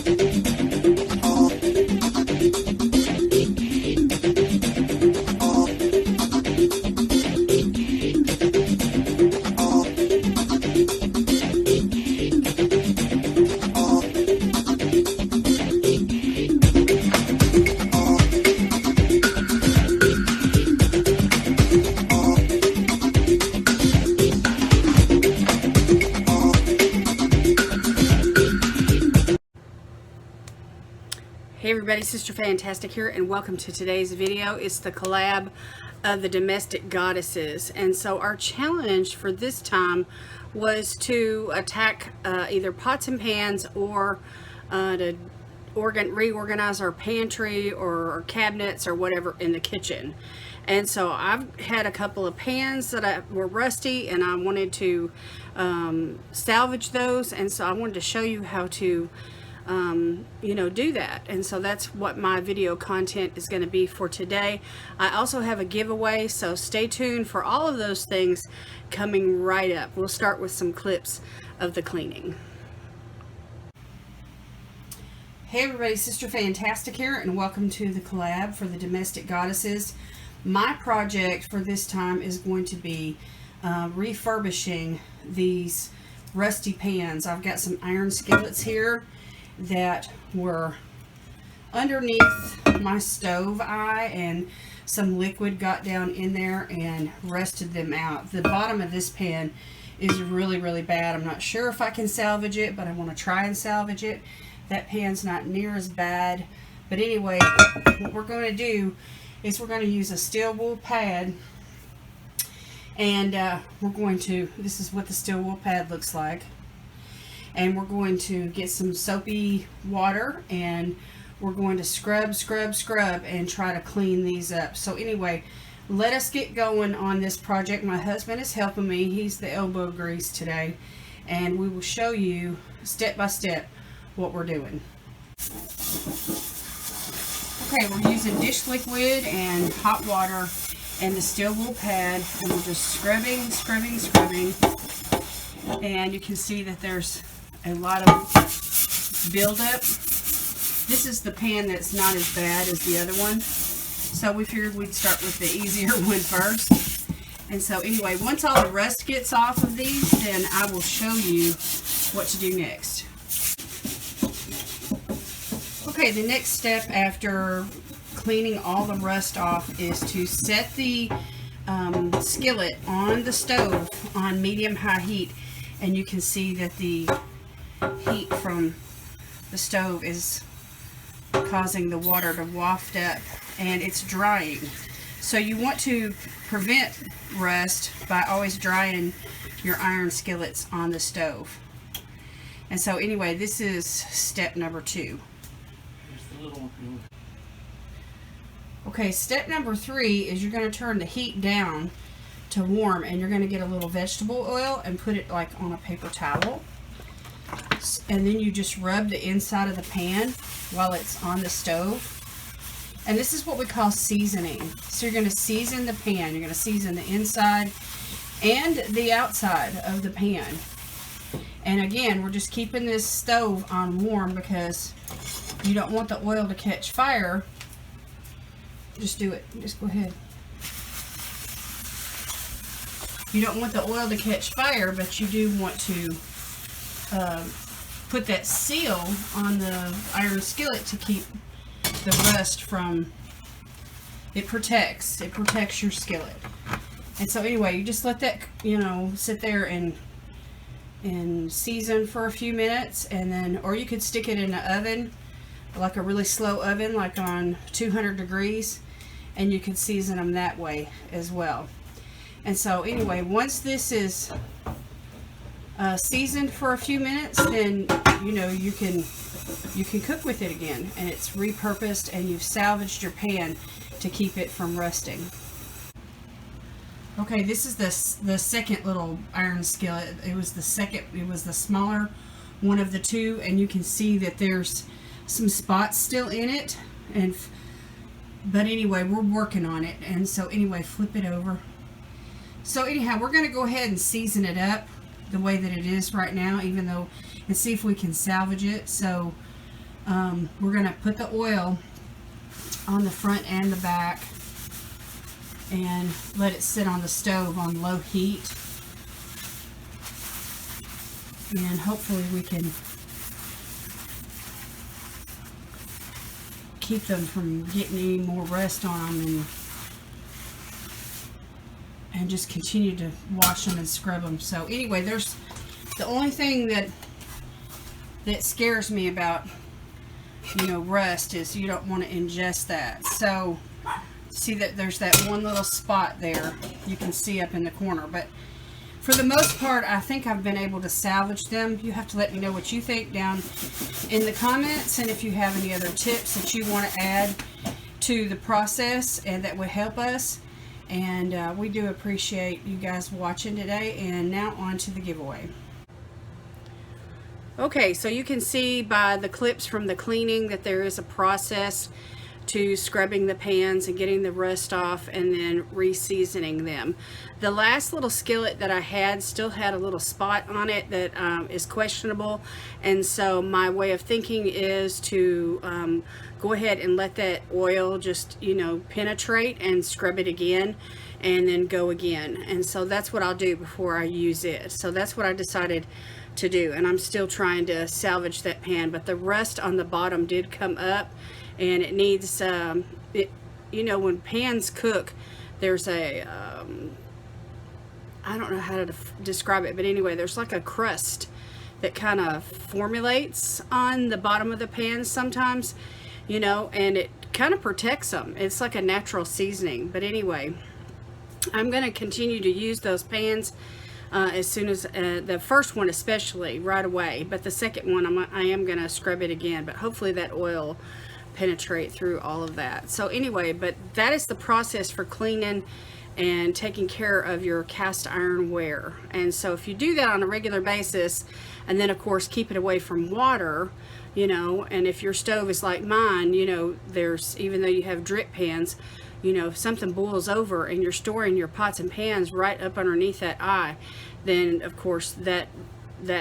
Hey everybody, Sister Fantastic here, and welcome to today's video. It's the collab of the domestic goddesses, and so our challenge for this time was to attack either pots and pans or to reorganize our pantry or our cabinets or whatever in the kitchen. And so I've had a couple of pans that were rusty, and I wanted to salvage those, and so I wanted to show you how to do that. And so that's what my video content is going to be for today. I also have a giveaway, so stay tuned for all of those things coming right up. We'll start with some clips of the cleaning. Hey everybody, Sister Fantastic here, and welcome to the collab for the domestic goddesses. My project for this time is going to be refurbishing these rusty pans. I've got some iron skillets here that were underneath my stove eye, and some liquid got down in there and rusted them out. The bottom of this pan is really bad. I'm not sure if I can salvage it, but I want to try and salvage it. That pan's not near as bad, but anyway, what we're going to do is we're going to use a steel wool pad, and this is what the steel wool pad looks like. And we're going to get some soapy water, and we're going to scrub and try to clean these up. So anyway, let us get going on this project. My husband is helping me. He's the elbow grease today, and we will show you step by step what we're doing. Okay, we're using dish liquid and hot water and the steel wool pad, and we're just scrubbing, and you can see that there's a lot of buildup. This is the pan that's not as bad as the other one, so we figured we'd start with the easier one first. And so anyway, once all the rust gets off of these, then I will show you what to do next. Okay, the next step after cleaning all the rust off is to set the skillet on the stove on medium-high heat, and you can see that the heat from the stove is causing the water to waft up, and it's drying. So you want to prevent rust by always drying your iron skillets on the stove. And so anyway, this is step number 2. Okay, step number 3 is you're going to turn the heat down to warm, and you're going to get a little vegetable oil and put it like on a paper towel. And then you just rub the inside of the pan while it's on the stove. And this is what we call seasoning. So you're going to season the pan. You're going to season the inside and the outside of the pan. And again, we're just keeping this stove on warm because you don't want the oil to catch fire. Just do it. Just go ahead. You don't want the oil to catch fire, but you do want to put that seal on the iron skillet to keep the rust from, it protects your skillet. And so anyway, you just let that, sit there and season for a few minutes, and then, or you could stick it in the oven, like a really slow oven, like on 200 degrees, and you can season them that way as well. And so anyway, once this is seasoned for a few minutes, then you can cook with it again, and it's repurposed, and you've salvaged your pan to keep it from rusting. Okay, this is the second little iron skillet. It was the smaller one of the two, and you can see that there's some spots still in it, but anyway, we're working on it. And so anyway, flip it over. So anyhow, we're going to go ahead and season it up the way that it is right now, and see if we can salvage it. So we're going to put the oil on the front and the back and let it sit on the stove on low heat, and hopefully we can keep them from getting any more rust on them, and just continue to wash them and scrub them. So anyway, there's the only thing that scares me about, you know, rust is you don't want to ingest that. So see that there's that one little spot there you can see up in the corner, but for the most part I think I've been able to salvage them. You have to let me know what you think down in the comments, and if you have any other tips that you want to add to the process and that would help us. And we do appreciate you guys watching today. And now on to the giveaway. Okay, so you can see by the clips from the cleaning that there is a process to scrubbing the pans and getting the rust off and then re-seasoning them. The last little skillet that I had still had a little spot on it that is questionable, and so my way of thinking is to go ahead and let that oil just, you know, penetrate and scrub it again and then go again. And so that's what I'll do before I use it. So that's what I decided to do, and I'm still trying to salvage that pan, but the rust on the bottom did come up, and it needs you know, when pans cook, there's a I don't know how to describe it, but anyway, there's like a crust that kind of formulates on the bottom of the pan sometimes, you know, and it kind of protects them. It's like a natural seasoning. But anyway, I'm going to continue to use those pans as soon as the first one especially right away, but the second one I am going to scrub it again, but hopefully that oil penetrate through all of that. So anyway, but that is the process for cleaning and taking care of your cast iron ware. And so if you do that on a regular basis, and then of course keep it away from water, you know, and if your stove is like mine, you know, there's, even though you have drip pans, you know, if something boils over and you're storing your pots and pans right up underneath that eye, then of course that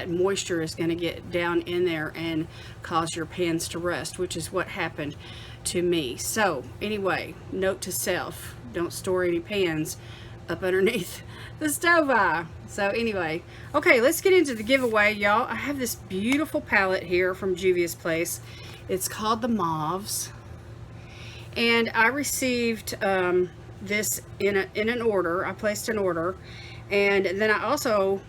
moisture is going to get down in there and cause your pans to rust, which is what happened to me. So anyway, note to self, don't store any pans up underneath the stove eye. So anyway, okay, let's get into the giveaway, y'all. I have this beautiful palette here from Juvia's Place. It's called the Mauves, and I received this in an order. I placed an order, and then I also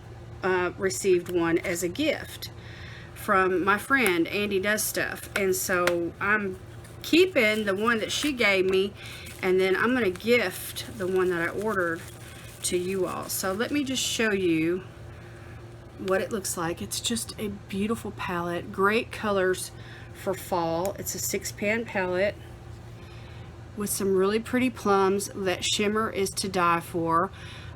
received one as a gift from my friend Andy Does Stuff, and so I'm keeping the one that she gave me, and then I'm going to gift the one that I ordered to you all. So let me just show you what it looks like. It's just a beautiful palette, great colors for fall. It's a 6-pan palette with some really pretty plums. That shimmer is to die for.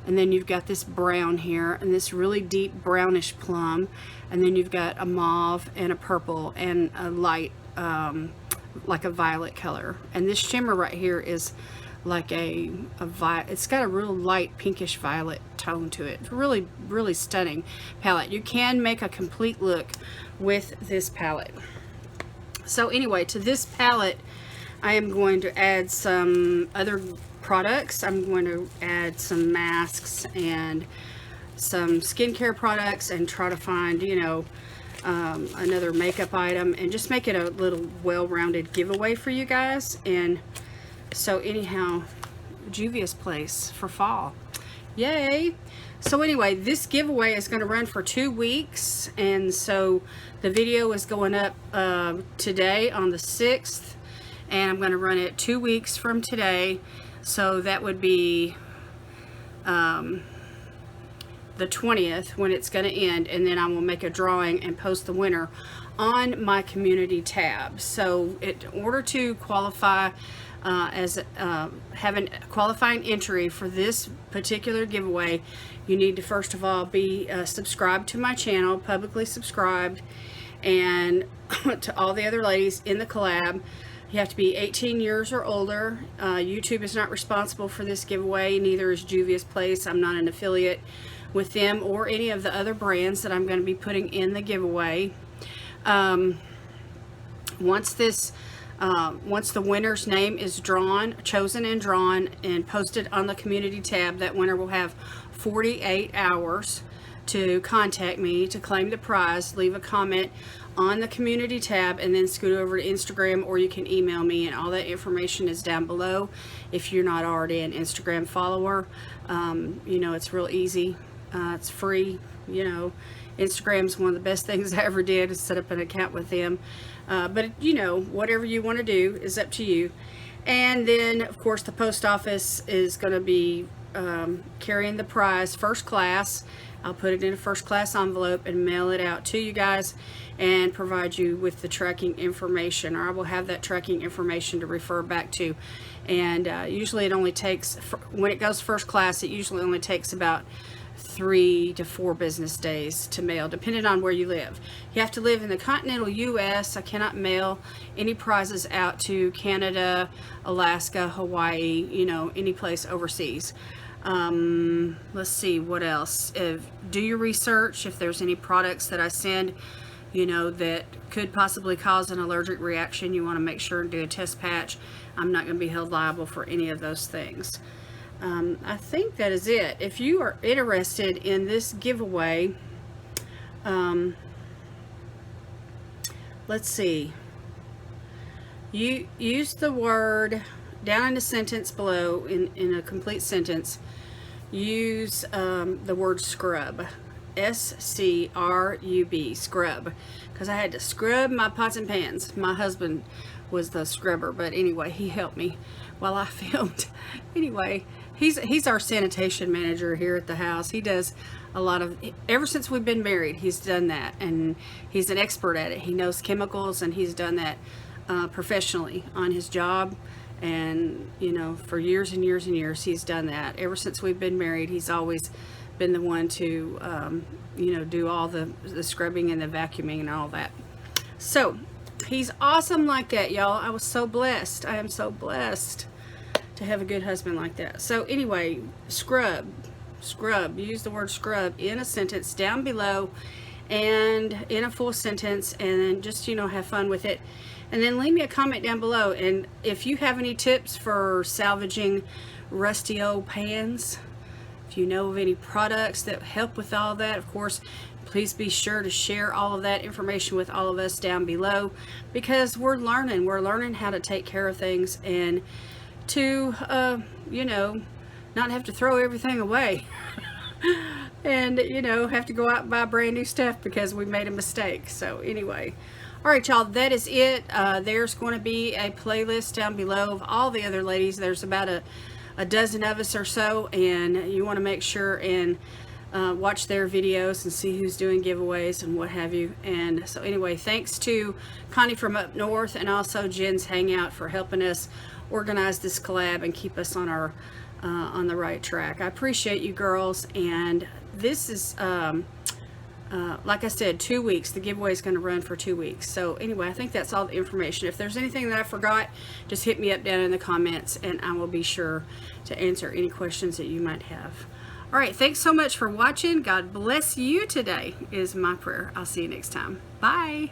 And then you've got this brown here and this really deep brownish plum, and then you've got a mauve and a purple and a light like a violet color, and this shimmer right here is like a violet. It's got a real light pinkish violet tone to it. It's really stunning palette. You can make a complete look with this palette. So anyway, to this palette I am going to add some other products. I'm going to add some masks and some skincare products and try to find, you know, another makeup item, and just make it a little well-rounded giveaway for you guys. And so anyhow, Juvia's Place for fall, yay. So anyway, this giveaway is going to run for 2 weeks, and so the video is going up today on the 6th, and I'm going to run it 2 weeks from today. So that would be the 20th when it's going to end, and then I will make a drawing and post the winner on my community tab. So in order to qualify as having qualifying entry for this particular giveaway, you need to first of all be subscribed to my channel, publicly subscribed, and to all the other ladies in the collab. You have to be 18 years or older. YouTube is not responsible for this giveaway, neither is Juvia's Place. I'm not an affiliate with them or any of the other brands that I'm going to be putting in the giveaway. Once the winner's name is chosen and drawn and posted on the community tab, that winner will have 48 hours to contact me to claim the prize. Leave a comment on the community tab and then scoot over to Instagram, or you can email me, and all that information is down below if you're not already an Instagram follower. You know, it's real easy. It's free. You know, Instagram's one of the best things I ever did, is set up an account with them. But you know, whatever you want to do is up to you. And then of course the post office is going to be carrying the prize first class. I'll put it in a first class envelope and mail it out to you guys and provide you with the tracking information, or I will have that tracking information to refer back to. And usually it only takes, when it goes first class, it usually only takes about 3 to 4 business days to mail, depending on where you live. You have to live in the continental U.S. I cannot mail any prizes out to Canada, Alaska, Hawaii, you know, any place overseas. Let's see, what else? Do your research. If there's any products that I send, you know, that could possibly cause an allergic reaction, you want to make sure and do a test patch. I'm not going to be held liable for any of those things. I think that is it. If you are interested in this giveaway, let's see, you use the word down in the sentence below, in a complete sentence, use the word scrub, S-C-R-U-B, scrub, because I had to scrub my pots and pans. My husband was the scrubber, but anyway, he helped me while I filmed. Anyway, he's our sanitation manager here at the house. He does a lot of, ever since we've been married, he's done that, and he's an expert at it. He knows chemicals, and he's done that professionally on his job. And you know, for years and years and years, he's done that. Ever since we've been married, he's always been the one to you know, do all the scrubbing and the vacuuming and all that. So he's awesome like that, y'all. I was so blessed. I am so blessed to have a good husband like that. So anyway, scrub, use the word scrub in a sentence down below, and in a full sentence, and then just, you know, have fun with it. And then leave me a comment down below. And if you have any tips for salvaging rusty old pans, if you know of any products that help with all that, of course, please be sure to share all of that information with all of us down below, because we're learning how to take care of things, and to you know, not have to throw everything away and, you know, have to go out and buy brand new stuff because we made a mistake. So anyway, all right, y'all, that is it. There's going to be a playlist down below of all the other ladies. There's about a dozen of us or so, and you want to make sure and watch their videos and see who's doing giveaways and what have you. And so anyway, thanks to Connie from up north, and also Jen's Hangout, for helping us organize this collab and keep us on our on the right track. I appreciate you girls. And this is like I said, 2 weeks. The giveaway is going to run for 2 weeks. So anyway, I think that's all the information. If there's anything that I forgot, just hit me up down in the comments, and I will be sure to answer any questions that you might have. All right, thanks so much for watching. God bless you today is my prayer. I'll see you next time. Bye.